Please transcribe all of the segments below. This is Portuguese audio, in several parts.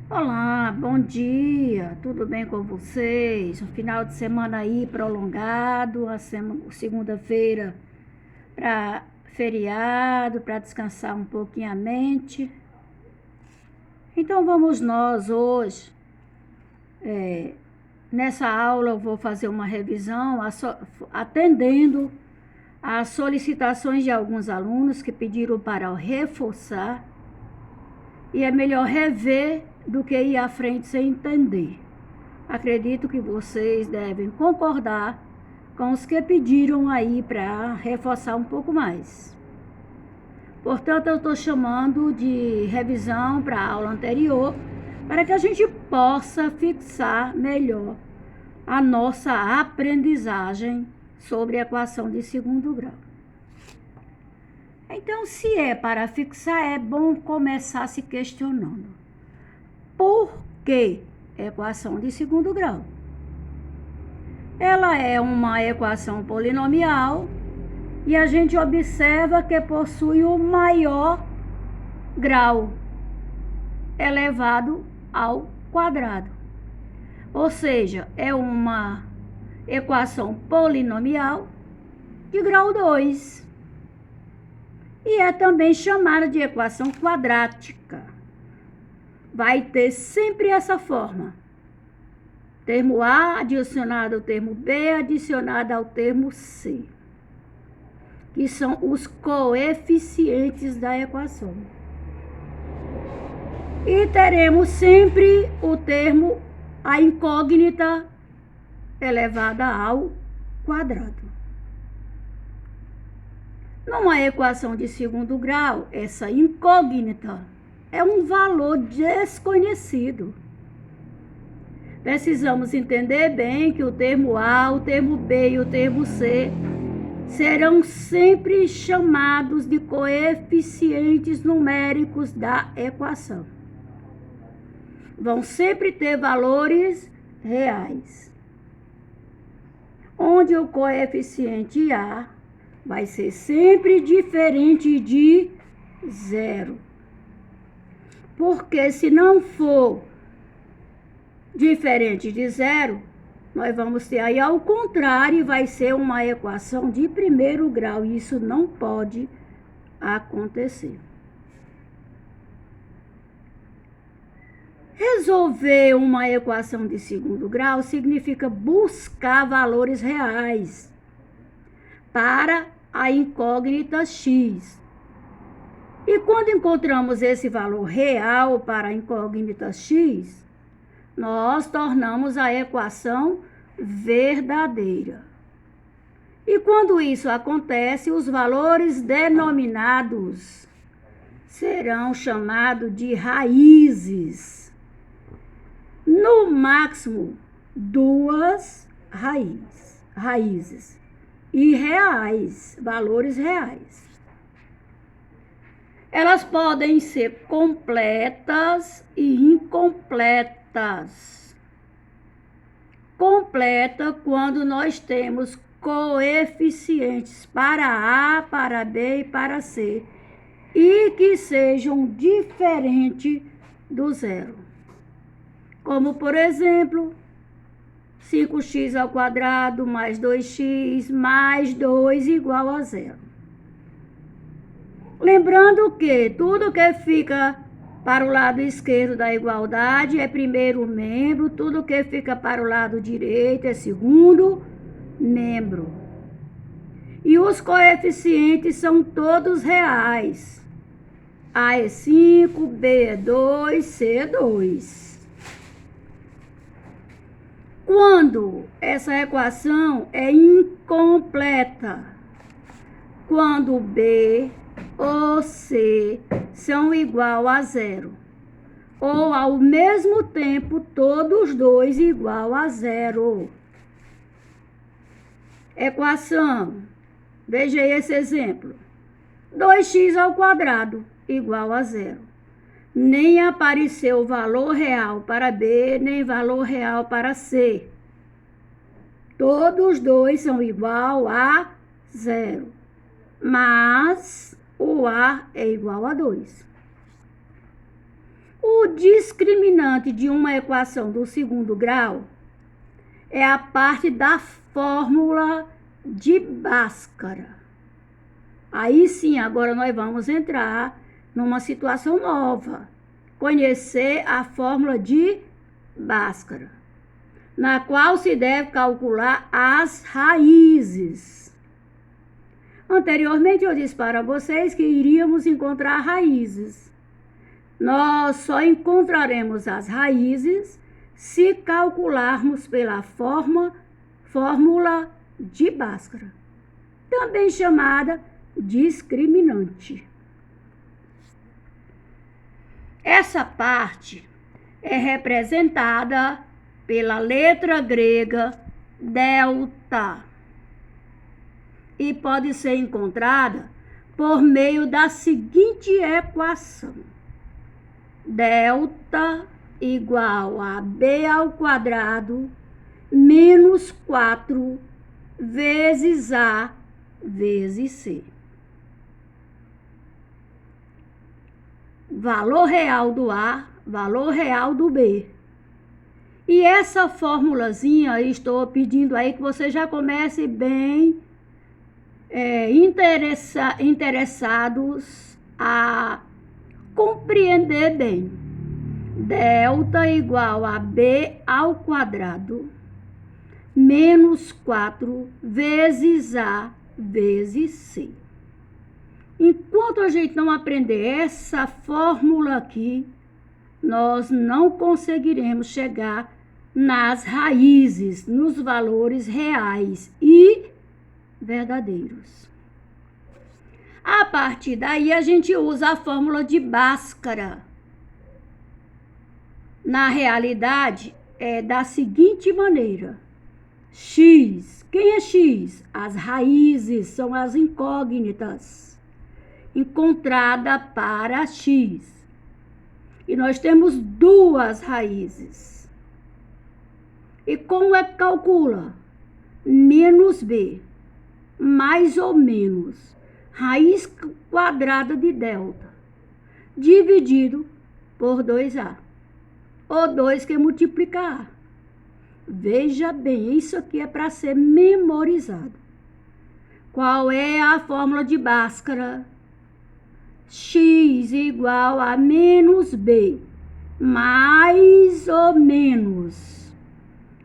Olá, bom dia, tudo bem com vocês? Um final de semana aí prolongado, segunda-feira para feriado, para descansar um pouquinho a mente. Então vamos nós hoje, nessa aula eu vou fazer uma revisão atendendo às solicitações de alguns alunos que pediram para eu reforçar e é melhor rever do que ir à frente sem entender. Acredito que vocês devem concordar com os que pediram aí para reforçar um pouco mais. Portanto, eu estou chamando de revisão para a aula anterior, para que a gente possa fixar melhor a nossa aprendizagem sobre a equação de segundo grau. Então, se é para fixar, é bom começar se questionando. Por que equação de segundo grau? Ela é uma equação polinomial e a gente observa que possui o maior grau elevado ao quadrado. Ou seja, é uma equação polinomial de grau 2. E é também chamada de equação quadrática. Vai ter sempre essa forma. Termo A adicionado ao termo B adicionado ao termo C, que são os coeficientes da equação. E teremos sempre o termo a incógnita elevada ao quadrado. Numa equação de segundo grau, essa incógnita é um valor desconhecido. Precisamos entender bem que o termo A, o termo B e o termo C serão sempre chamados de coeficientes numéricos da equação. Vão sempre ter valores reais, onde o coeficiente A vai ser sempre diferente de zero. Porque se não for diferente de zero, nós vamos ter aí ao contrário, vai ser uma equação de primeiro grau. E isso não pode acontecer. Resolver uma equação de segundo grau significa buscar valores reais para a incógnita x. E quando encontramos esse valor real para a incógnita x, nós tornamos a equação verdadeira. E quando isso acontece, os valores denominados serão chamados de raízes. No máximo, 2 raízes. E reais, valores reais. Elas podem ser completas e incompletas. Completa quando nós temos coeficientes para A, para B e para C, e que sejam diferentes do zero. Como, por exemplo, 5x ao quadrado mais 2x mais 2 igual a zero. Lembrando que tudo que fica para o lado esquerdo da igualdade é primeiro membro, tudo que fica para o lado direito é segundo membro. E os coeficientes são todos reais. A é 5, B é 2, C é 2. Quando essa equação é incompleta, quando B ou C são igual a zero, ou ao mesmo tempo todos dois igual a zero. Equação, veja aí esse exemplo, 2x ao quadrado igual a zero. Nem apareceu valor real para B, nem valor real para C. Todos dois são igual a zero. Mas o A é igual a 2. O discriminante de uma equação do segundo grau é a parte da fórmula de Bhaskara. Aí sim, agora nós vamos entrar numa situação nova. Conhecer a fórmula de Bhaskara, na qual se deve calcular as raízes. Anteriormente eu disse para vocês que iríamos encontrar raízes. Nós só encontraremos as raízes se calcularmos pela fórmula de Bhaskara, também chamada discriminante. Essa parte é representada pela letra grega delta e pode ser encontrada por meio da seguinte equação: delta igual a b ao quadrado menos 4 vezes a vezes c. Valor real do A, valor real do B. E essa formulazinha, estou pedindo aí que você já comece bem interessados a compreender bem. Delta igual a B ao quadrado menos 4 vezes A vezes C. Enquanto a gente não aprender essa fórmula aqui, nós não conseguiremos chegar nas raízes, nos valores reais e verdadeiros. A partir daí, a gente usa a fórmula de Bhaskara. Na realidade, é da seguinte maneira: x, quem é x? As raízes são as incógnitas encontrada para x. E nós temos duas raízes. E como é que calcula? Menos b, mais ou menos, raiz quadrada de delta, dividido por 2a. O 2 que multiplica a. Veja bem, isso aqui é para ser memorizado. Qual é a fórmula de Bhaskara? X igual a menos b, mais ou menos,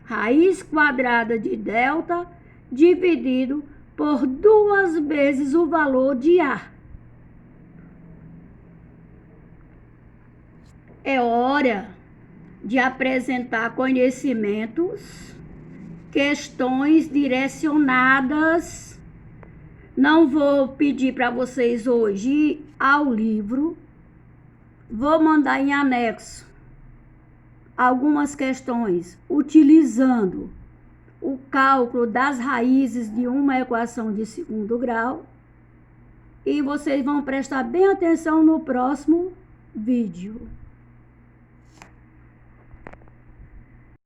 raiz quadrada de delta, dividido por 2 vezes o valor de A. É hora de apresentar conhecimentos, questões direcionadas. Não vou pedir para vocês hoje ao livro, vou mandar em anexo algumas questões utilizando o cálculo das raízes de uma equação de segundo grau, e vocês vão prestar bem atenção no próximo vídeo.